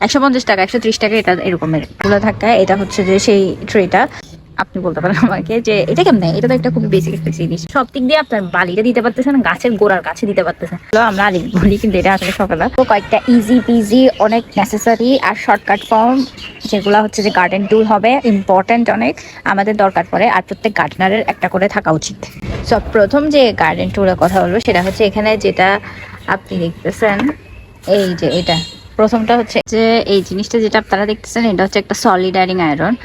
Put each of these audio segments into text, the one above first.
150 টাকা 130 টাকা এটা এরকমের গুলো থাকে। এটা হচ্ছে যে সেই ট্রেটা। আপনি বলতে পারেন আমাকে যে এটা কেমনে, এটা তো একটা খুবই বেসিক একটা জিনিস, সব দিক দিয়ে আপনার বালিটা দিতে পারতেছেন, গাছের গোড়ার কাছে দিতে পারতেছেন। আমরা আলি বলি কিন্তু এটা আসলে সকালে কয়েকটা ইজি পিজি অনেক নেসেসারি আর শর্টকাট ফর্ম যেগুলো হচ্ছে যে গার্ডেন টুল হবে ইম্পর্টেন্ট অনেক আমাদের দরকার পড়ে, আর প্রত্যেক গার্ডেনারের একটা করে থাকা উচিত। সব প্রথম যে গার্ডেন টুলের কথা বলবো সেটা হচ্ছে এখানে যেটা আপনি দেখতেছেন, এই যে এটা প্রথমটা হচ্ছে যে এই জিনিসটা যেটা আপনারা দেখতেছেন এটা হচ্ছে একটা সলিডারিং আয়রন।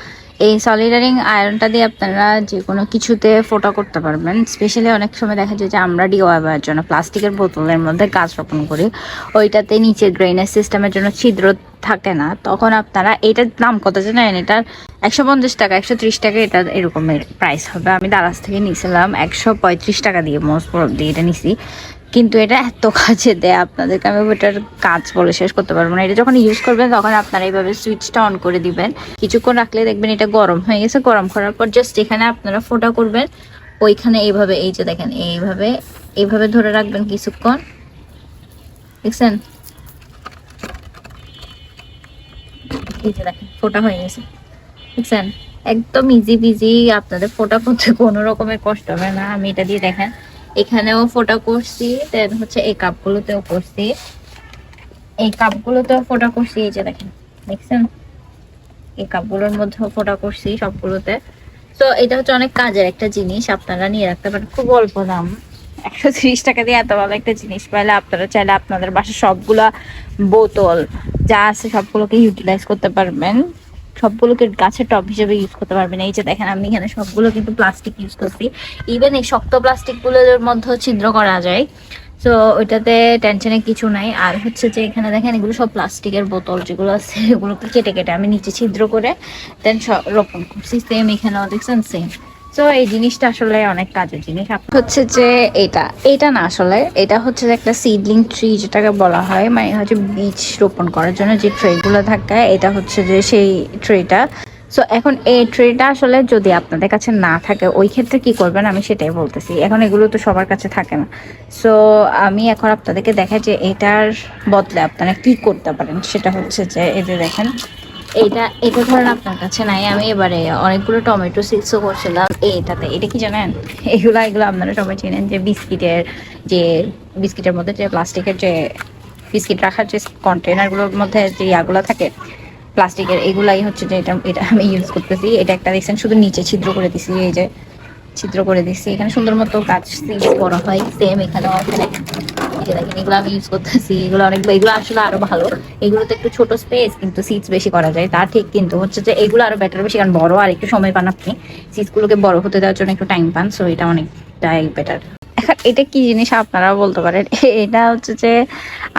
এই সলিডারিং আয়রনটা দিয়ে আপনারা যে কোনো কিছুতে ফোটা করতে পারবেন। স্পেশালি অনেক সময় দেখা যায় যে আমরা ডিওয়াইয়ের জন্য প্লাস্টিকের বোতলের মধ্যে গাছ রোপণ করি, ওইটাতে নিচে ড্রেনেজ সিস্টেমের জন্য ছিদ্র থাকে না, তখন আপনারা এটার দাম কত জানেন? এটার 150 টাকা 130 টাকা এটা এরকমের প্রাইস হবে। আমি দারাজ থেকে নিয়েছিলাম 135 টাকা দিয়ে, মোস্ট প্রবাবলি এটা নিছি। কিন্তু এটা এত কাজে দেয় আপনাদেরকে আমি এটার কাজ বলে শেষ করতে পারবো না। এটা যখন ইউজ করবেন তখন আপনারা এইভাবে সুইচটা অন করে দিবেন, কিছুক্ষণ রাখলে দেখবেন এটা গরম হয়ে গেছে। গরম করার পর জাস্ট এখানে আপনারা ফোটা করবেন, ওইখানে এইভাবে, এই যে দেখেন এইভাবে এইভাবে ধরে রাখবেন কিছুক্ষণ, দেখছেন? এই যে দেখেন ফোটা হয়ে গেছে, দেখছেন? একদম ইজি বিজি, আপনাদের ফোটা করতে কোনো রকমের কষ্ট হবে না। আমি এটা দিয়ে দেখেন এখানেও ফোটা করছি, দেন হচ্ছে এই কাপগুলোতেও করছি, এই কাপগুলোতেও ফোটা করছি, এই যে দেখেন, দেখছেন? এই কাপগুলোর মধ্যেও ফোটা করছি সবগুলোতে। তো এটা হচ্ছে অনেক কাজের একটা জিনিস, আপনারা নিয়ে রাখতে পারেন, খুব অল্প দাম। 130 টাকা দিয়ে এত ভালো একটা জিনিস পাইলে আপনারা চাইলে আপনাদের বাসায় সবগুলা বোতল যা আছে সবগুলোকে ইউটিলাইজ করতে পারবেন, সবগুলোকে গাছের টব হিসেবে ইউজ করতে পারবেন। এই যে দেখেন আমি এখানে সবগুলো কিন্তু প্লাস্টিক ইউজ করছি, ইভেন এই শক্ত প্লাস্টিক গুলোর মধ্যেও ছিদ্র করা যায়, তো ওইটাতে টেনশনের কিছু নাই। আর হচ্ছে যে এখানে দেখেন এগুলো সব প্লাস্টিকের বোতল যেগুলো আছে এগুলোকে কেটে কেটে আমি নিচে ছিদ্র করে দেন রোপণ করছি, সেম এখানেও দেখছেন সেম। তো এই জিনিসটা আসলে অনেক কাজের জিনিস। হচ্ছে যে এটা না, আসলে এটা হচ্ছে যে একটা সিডলিং ট্রি যেটাকে বলা হয়, মানে হচ্ছে বীজ রোপণ করার জন্য যে ট্রেগুলো থাকে, এটা হচ্ছে যে সেই ট্রেটা। সো এখন এই ট্রেটা আসলে যদি আপনাদের কাছে না থাকে ওই ক্ষেত্রে কি করবেন আমি সেটাই বলতেছি। এখন এগুলো তো সবার কাছে থাকে না, সো আমি এখন আপনাদেরকে দেখাই যে এটার বদলে আপনারা কি করতে পারেন। সেটা হচ্ছে যে এই যে দেখেন এটা এটা ধরেন আপনার কাছে নাই, আমি এবারে অনেকগুলো টমেটো সিডসও করছিলাম এইটাতে। এটা কি জানেন? এগুলো আপনারা সবাই চেনেন যে বিস্কিটের মধ্যে যে প্লাস্টিকের যে বিস্কিট রাখার যে কন্টেনারগুলোর মধ্যে যে ইয়াগুলো থাকে প্লাস্টিকের, এগুলাই হচ্ছে যে এটা এটা আমি ইউজ করতেছি। এটা একটা দেখছেন শুধু নিচে ছিদ্র করে দিছি, এই যে ছিদ্র করে দিচ্ছি, এখানে সুন্দর মতো গাছ করা হয়, সেম এখানেও এখানে দেখেন এগুলো আমি ইউজ করতেছি। এগুলো এগুলো আসলে আরো ভালো, এগুলোতে একটু ছোট স্পেস কিন্তু সিডস বেশি করা যায়, তা ঠিক, কিন্তু হচ্ছে যে এগুলো আরো বেটার বেশি, কারণ বড় আর একটু সময় পান আপনি সিডস গুলোকে বড় হতে দেওয়ার জন্য একটু টাইম পান, সো এটা অনেকটাই বেটার। এখন এটা কি জিনিস আপনারা বলতে পারেন? এটা হচ্ছে যে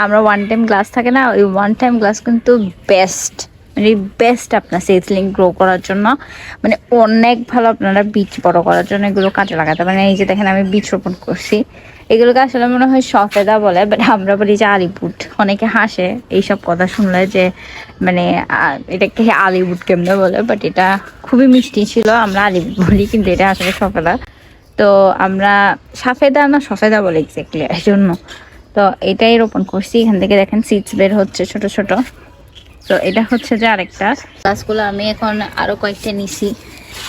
আমরা ওয়ান টাইম গ্লাস থাকে না, ওই ওয়ান টাইম গ্লাস কিন্তু বেস্ট, মানে বেস্ট আপনার সিডলিং গ্রো করার জন্য, মানে অনেক ভালো আপনারা বীজ বড় করার জন্য এগুলো কাজে লাগাতে পারেন। এই যে দেখেন আমি বীজ রোপণ করছি, এগুলোকে আসলে মনে হয় সফেদা বলে, বাট আমরা বলি যে আলিপুট। অনেকে হাসে এইসব কথা শুনলে যে মানে এটাকে আলিপুট কেমনে বলে, বাট এটা খুবই মিষ্টি ছিল, আমরা আলিপুট বলি কিন্তু এটা আসলে সফেদা। তো আমরা সাফেদা না সফেদা বলে এক্স্যাক্টলি এই জন্য। তো এটাই রোপণ করছি, এখান থেকে দেখেন সিডস বের হচ্ছে ছোট ছোট। তো এটা হচ্ছে যে আরেকটা গাছগুলো আমি এখন আরো কয়েকটা নিছি,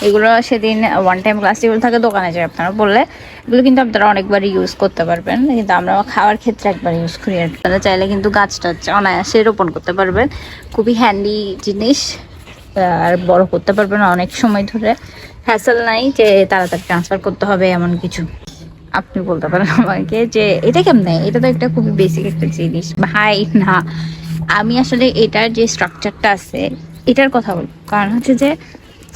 এগুলো সেদিন ওয়ান টাইম গ্লাস যেগুলো থাকে দোকানে যায় আপনারা বললে, এগুলো কিন্তু আপনারা অনেকবার ইউজ করতে পারবেন, কিন্তু আমরা খাওয়ার ক্ষেত্রে একবার ইউজ করি। আপনারা চাইলে কিন্তু গাছটা অনায়াসে রোপণ করতে পারবেন, খুবই হ্যান্ডি জিনিস, আর বড় করতে পারবেন অনেক সময় ধরে, হ্যাসেল নাই যে তাড়াতাড়ি ট্রান্সফার করতে হবে এমন কিছু। আপনি বলতে পারেন আমাকে যে এটা কেমনে, এটা তো একটা খুবই বেসিক একটা জিনিস ভাই। না, আমি আসলে এটার যে স্ট্রাকচারটা আছে এটার কথা বলবো, কারণ হচ্ছে যে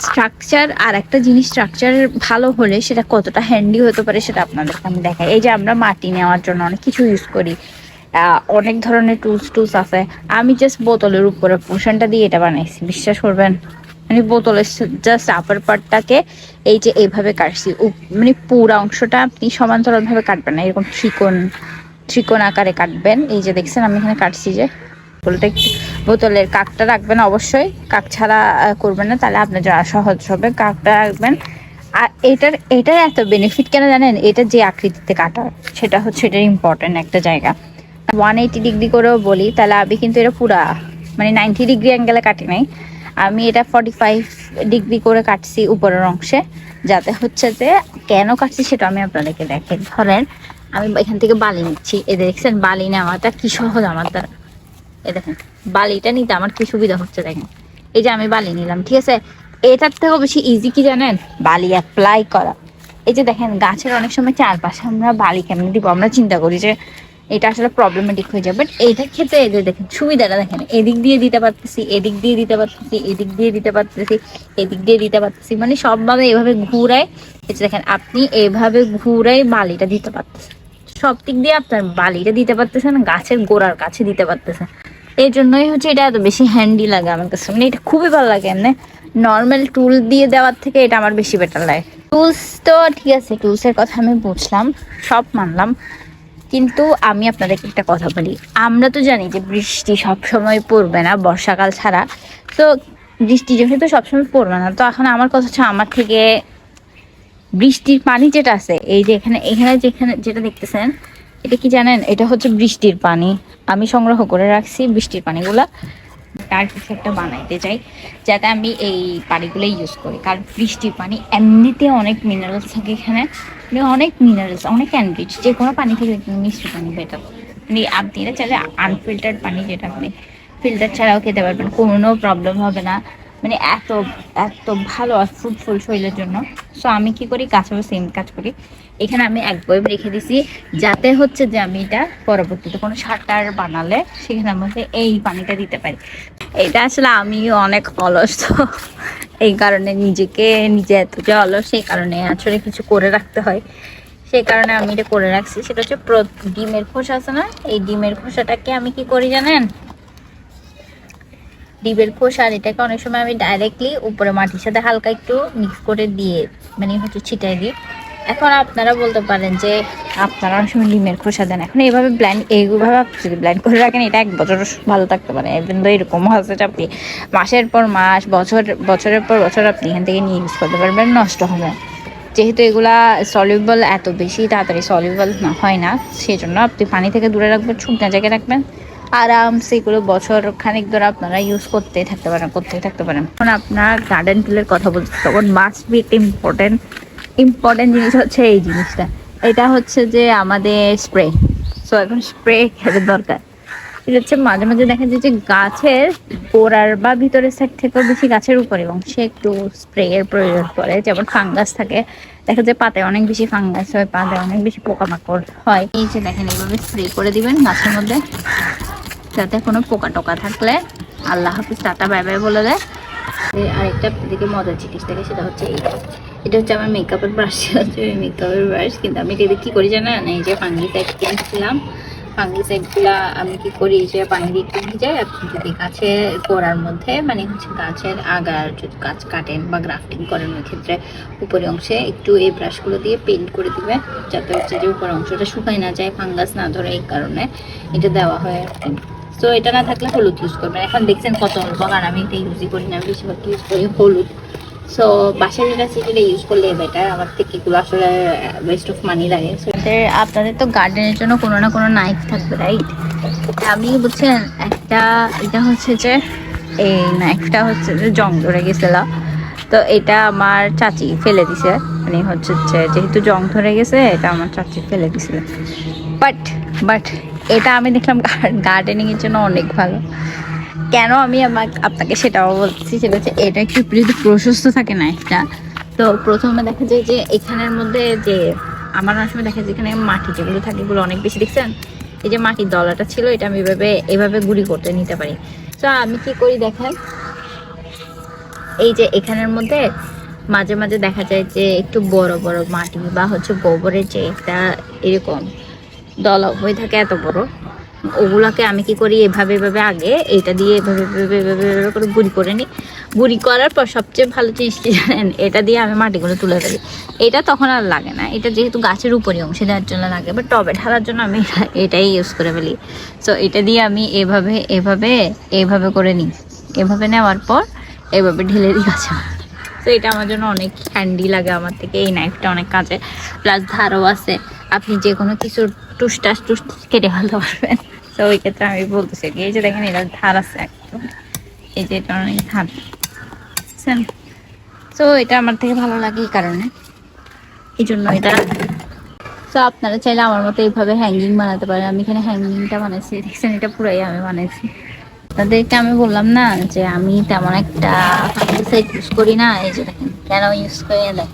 স্ট্রাকচার আর একটা জিনিস স্ট্রাকচার ভালো হলে সেটা কতটা হ্যান্ডি হতে পারে সেটা আপনাদেরকে আমি দেখাই। এই যে আমরা মাটি নেওয়ার জন্য অনেক কিছু ইউজ করি, অনেক ধরনের টুলস আছে, আমি জাস্ট বোতলের উপরে পোর্শনটা দিয়ে এটা বানাইছি, বিশ্বাস করবেন? মানে বোতলের জাস্ট আপার পার্টটাকে এই যে এইভাবে কাটছি, মানে পুরো অংশটা আপনি সমান্তরাল ভাবে কাটবেন না, এরকম ত্রিকোণ আকারে কাটবেন। এই যে দেখছেন আমি এখানে কাটছি, যে বোতলের কাকটা রাখবেন অবশ্যই, কাক ছাড়া করবেন না, তাহলে আপনার যা সহজ হবে, কাকটা রাখবেন। আর এটার এত বেনিফিট কেন জানেন? এটা যে আকৃতিতে কাটা সেটা হচ্ছে এটার ইম্পর্টেন্ট একটা জায়গা। 180 ডিগ্রি করেও বলি তাহলে আমি কিন্তু এটা পুরা মানে 90 ডিগ্রি অ্যাঙ্গেলে কাটি নাই, আমি এটা 45 ডিগ্রি করে কাটছি উপরের অংশে, যাতে হচ্ছে যে কেন কাটছি সেটা আমি আপনাদেরকে দেখেন। ধরেন আমি এখান থেকে বালি নিচ্ছি, এ দেখছেন বালি নেওয়াটা কি সহজ আমার দ্বারা। এ দেখেন বালিটা নিতে আমার কি সুবিধা হচ্ছে দেখেন, এই যে আমি বালি নিলাম, ঠিক আছে। এটার থেকেও বেশি ইজি কি জানেন, বালি অ্যাপ্লাই করা। এই যে দেখেন গাছের অনেক সময় চারপাশে আমরা বালি কেমন দিব, আমরা চিন্তা করি যে এটা আসলে প্রবলেমেটিক হয়ে যাবে, বাট এইটার ক্ষেত্রে এই যে দেখেন সুবিধাটা দেখেন, এদিক দিয়ে দিতে পারতেছি, এদিক দিয়ে দিতে পারতেছি, এদিক দিয়ে দিতে পারতেছি, এদিক দিয়ে দিতে পারতেছি, মানে সবভাবে এভাবে ঘুরাই। এই যে দেখেন আপনি এভাবে ঘুরাই বালিটা দিতে পারতেছেন, সব দিক দিয়ে আপনার বালিটা দিতে পারতেছেন, গাছের গোড়ার কাছে দিতে পারতেছেন। এই জন্যই হচ্ছে এটা এত বেশি হ্যান্ডি লাগে আমার কাছে, মানে এটা খুবই ভালো লাগে। এমনি নর্মাল টুল দিয়ে দেওয়ার থেকে এটা আমার বেশি বেটার লাগে। টুলস তো ঠিক আছে, টুলসের কথা আমি বুঝলাম, সব মানলাম, কিন্তু আমি আপনাদেরকে একটা কথা বলি, আমরা তো জানি যে বৃষ্টি সবসময় পড়বে না বর্ষাকাল ছাড়া, তো বৃষ্টি যেহেতু সবসময় পড়বে না, তো এখন আমার কথা হচ্ছে আমার থেকে বৃষ্টির পানি যেটা আছে, এই যে এখানে এখানে যেখানে যেটা দেখতেছেন, এটা কি জানেন, এটা হচ্ছে বৃষ্টির পানি। আমি সংগ্রহ করে রাখছি বৃষ্টির পানিগুলা, তার কিছু একটা বানাইতে চাই যাতে আমি এই পানিগুলো ইউজ করি, কারণ বৃষ্টির পানি এমনিতে অনেক মিনারেলস থাকে এখানে, মানে অনেক মিনারেলস, অনেক এনরিচ, যে কোনো পানি থেকে মিষ্টি পানি বেটার। মানে আপনি এটা চাইলে আনফিল্টার্ড পানি, যেটা আপনি ফিল্টার ছাড়াও খেতে পারবেন, কোনো প্রবলেম হবে না, মানে এত এত ভালো আর ফ্রুটফুল শরীরের জন্য। সো আমি কি করি, কাছেও সেম কাজ করি, এখানে আমি এক বয়ম রেখে দিছি, যাতে হচ্ছে যে আমি এটা পরবর্তীতে কোনো সার বানালে সেখানের মধ্যে এই পানিটা দিতে পারি। এটা আসলে আমি অনেক অলস, তো এই কারণে নিজে এত যে অলস, সেই কারণে আসলে কিছু করে রাখতে হয়, সেই কারণে আমি এটা করে রাখছি। সেটা হচ্ছে ডিমের খোসা আছে না, এই ডিমের খোসাটাকে আমি কি করি জানেন, ডিমের খোসা আর এটাকে অনেক সময় আমি ডাইরেক্টলি উপরে মাটির সাথে হালকা একটু মিক্স করে দিয়ে মানে হচ্ছে ছিটাই দিই। এখন আপনারা বলতে পারেন যে আপনারা অনেক সময় ডিমের খোসা দেন, এখন এইভাবে এইভাবে যদি ব্ল্যান্ড করে রাখেন, এটা 1 বছর ভালো থাকতে পারে। কিন্তু এরকম হচ্ছে আপনি মাসের পর মাস, বছরের পর বছর আপনি এখান থেকে নিয়ে ইউজ করতে পারবেন, নষ্ট হবে না। যেহেতু এগুলা সলিউবল, এত বেশি তাড়াতাড়ি সলিউবল না হয় না, সেই জন্য আপনি পানি থেকে দূরে রাখবেন, শুকনো জায়গায় রাখবেন, আরামসে এগুলো বছর খানিক ধরে আপনারা ইউজ করতেই থাকতে পারেন। এখন আপনার গার্ডেন টুলের কথা বলছি, তখন মাস্ট বি একটা ইম্পর্টেন্ট জিনিস হচ্ছে এই জিনিসটা, এটা হচ্ছে যে আমাদের স্প্রে। সো এখন স্প্রে খেতে দরকার, এটা হচ্ছে মাঝে মাঝে দেখা যায় যে গাছের গোড়ার বা ভিতরের সাইড থেকেও বেশি গাছের উপরে অংশে একটু স্প্রে এর প্রয়োজন পড়ে, যেমন ফাঙ্গাস থাকে, দেখা যায় পাতায় অনেক বেশি ফাঙ্গাস হয়, পাতায় অনেক বেশি পোকামাকড় হয়। এই যে দেখেন এইভাবে স্প্রে করে দিবেন গাছের মধ্যে, যাতে কোনো পোকা টোকা থাকলে আল্লাহ হাফিজ টাটা বাই বাই বলে দেয়। আরেকটা দিকে মজার জিনিস থাকে, সেটা হচ্ছে এটা হচ্ছে আমার মেকআপের ব্রাশ, হচ্ছে মেকআপের ব্রাশ, কিন্তু আমি এটা কি করি জানেন, এই যে ফাঙ্গিসাইড কিনেছিলাম, ফাঙ্গিসাইডগুলা আমি কি করি, যে পানি দিয়ে একটু ভিজাই, আপনি যদি গাছের গোড়ার মধ্যে মানে হচ্ছে গাছের আগার যদি গাছ কাটেন বা গ্রাফটিং করেন, ওই ক্ষেত্রে উপরে অংশে একটু এই ব্রাশগুলো দিয়ে পেইন্ট করে দিবে, যাতে হচ্ছে যে উপর অংশটা শুকায় না যায়, ফাঙ্গাস না ধরে, এই কারণে এটা দেওয়া হয় আর কি। তো এটা না থাকলে হলুদ ইউজ করবেন। এখন দেখছেন কত অল্প, কারণ আমি এটা ইউজই করি না, বেশিরভাগ ইউজ করি হলুদ। সো বাসায় যেটা সেটা ইউজ করলে বেটার, আমার থেকে এগুলো আসলে ওয়েস্ট অফ মানি লাগে। সো আপনাদের তো গার্ডেনের জন্য কোনো না কোনো নাইফ থাকবে, রাইট? আমি বুঝছেন একটা, এটা হচ্ছে যে এই নাইফটা হচ্ছে যে জং ধরে গেছিল, তো এটা আমার চাচি ফেলে দিছে, মানে হচ্ছে যে যেহেতু জং ধরে গেছে, এটা আমার চাচি ফেলে দিছিল। বাট এটা আমি দেখলাম গার্ডেনিংয়ের জন্য অনেক ভালো। কেন আমি আপনাকে সেটাও বলছি, সেটা হচ্ছে এটা একটু যদি প্রশস্ত থাকে না একটা, তো প্রথমে দেখা যায় যে এখানের মধ্যে যে আমার অনেক সময় দেখা যায় এখানে মাটি যেগুলো থাকে এগুলো অনেক বেশি, দেখছেন এই যে মাটির দলাটা ছিল, এটা আমি এভাবে গুঁড়ি করতে নিতে পারি। তো আমি কি করি দেখেন, এই যে এখানের মধ্যে মাঝে মাঝে দেখা যায় যে একটু বড় বড় মাটি বা হচ্ছে গোবরের যে একটা এরকম দলা হয়ে থাকে এত বড়, ওগুলাকে আমি কি করি এভাবে আগে এইটা দিয়ে এভাবে করে গুঁড়ি করে নিই। গুঁড়ি করার পর সবচেয়ে ভালো জিনিস কি জানেন, এটা দিয়ে আমি মাটিগুলো তুলে ফেলি। এটা তখন আর লাগে না, এটা যেহেতু গাছের উপরে অংশে দেওয়ার জন্য লাগে, বা টবে ঢালার জন্য আমি এটাই ইউজ করে ফেলি। সো এটা দিয়ে আমি এভাবে করে নিই, এভাবে নেওয়ার পর এভাবে ঢেলে দিই গাছে। তো এটা আমার জন্য অনেক হ্যান্ডি লাগে, আমার থেকে এই নাইফটা অনেক কাজে, প্লাস ধারও আছে, আপনি যে কোনো কিছু টুসটাস কেটে ফেলতে পারবেন। তো ওই ক্ষেত্রে আমি বলতেছি কি, এই যে দেখেন এটা ধার আছে একদম, এই যে এটা অনেক ধার, বুঝছেন? তো এটা আমার থেকে ভালো লাগে এই কারণে, এই জন্য এটা। তো আপনারা চাইলে আমার মতো এইভাবে হ্যাঙ্গিং বানাতে পারেন। আমি এখানে হ্যাঙ্গিংটা বানাইছি, দেখছেন? এটা পুরাই আমি বানাইছি। তাদেরকে আমি বললাম না যে আমি তেমন একটা ফাঙ্গিসাইড ইউজ করি না, এই যে দেখেন কেন ইউজ করি না।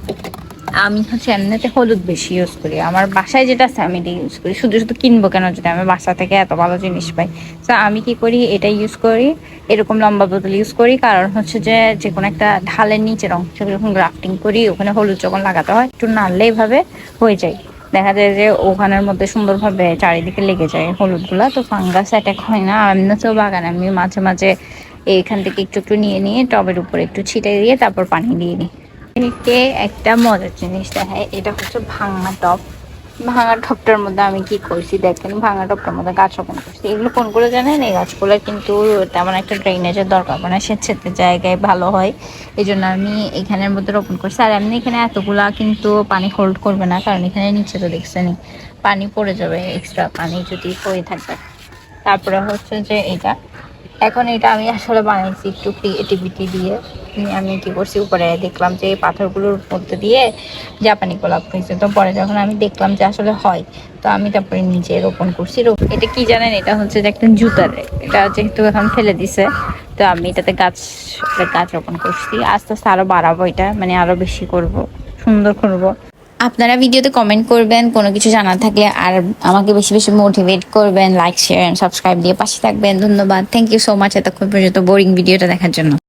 আমি হচ্ছে এমনিতে হলুদ বেশি ইউজ করি, আমার বাসায় যেটা আছে আমি এটা ইউজ করি। শুধু শুধু কিনবো কেন যদি আমি বাসা থেকে এত ভালো জিনিস পাই? তো আমি কি করি, এটা ইউজ করি, এরকম লম্বা বোতল ইউজ করি। কারণ হচ্ছে যে যে কোনো একটা ঢালের নিচের অংশ যখন গ্রাফটিং করি, ওখানে হলুদ যখন লাগাতে হয় একটু নাড়লে এইভাবে হয়ে যায়, দেখা যায় যে ওখানের মধ্যে সুন্দরভাবে চারিদিকে লেগে যায় হলুদগুলা, তো ফাঙ্গাস অ্যাটাক হয় না। এমনিতেও বাগানে আমি মাঝে মাঝে এইখান থেকে একটু একটু নিয়ে নিয়ে টবের উপরে একটু ছিটাই দিয়ে তারপর পানি দিয়ে দিই। এদিকে একটা মজার জিনিস দেখায়, এটা হচ্ছে ভাঙা টব। ভাঙা টবটার মধ্যে আমি কি করছি দেখেন, ভাঙা টবটার মধ্যে গাছ রোপণ করছি। এগুলো কোনগুলো জানেন? এই গাছগুলো কিন্তু তেমন একটা ড্রেনেজের দরকার পড়ে না, স্বেচ্ছাতে জায়গায় ভালো হয়, এই জন্য আমি এখানের মধ্যে রোপণ করছি। আর এমনি এখানে এতগুলা কিন্তু পানি হোল্ড করবে না, কারণ এখানে নিচে তো দেখছেনই পানি পড়ে যাবে, এক্সট্রা পানি যদি হয়ে থাকে। তারপরে হচ্ছে যে এটা, এখন এটা আমি আসলে বানাইছি একটু ক্রিয়েটিভিটি দিয়ে। আমি কি করছি, উপরে দেখলাম যে এই পাথরগুলোর মধ্যে দিয়ে জাপানি গোলাপ হয়েছে। তো পরে যখন আমি দেখলাম যে আসলে হয়, তো আমি তারপরে নিজে রোপণ করছি। এটা কি জানেন? এটা হচ্ছে যে একটা জুতার, এটা যেহেতু এখন ফেলে দিছে, তো আমি এটাতে গাছ গাছ রোপণ করছি। আস্তে আস্তে আরো বাড়াবো এটা, মানে আরো বেশি করব, সুন্দর করব। আপনারা ভিডিওতে কমেন্ট করবেন কোনো কিছু জানার থাকলে, আর আমাকে বেশি বেশি মোটিভেট করবেন, লাইক শেয়ার সাবস্ক্রাইব দিয়ে পাশে থাকবেন। ধন্যবাদ, থ্যাংক ইউ সো মাচ এতক্ষণ পর্যন্ত বোরিং ভিডিওটা দেখার জন্য।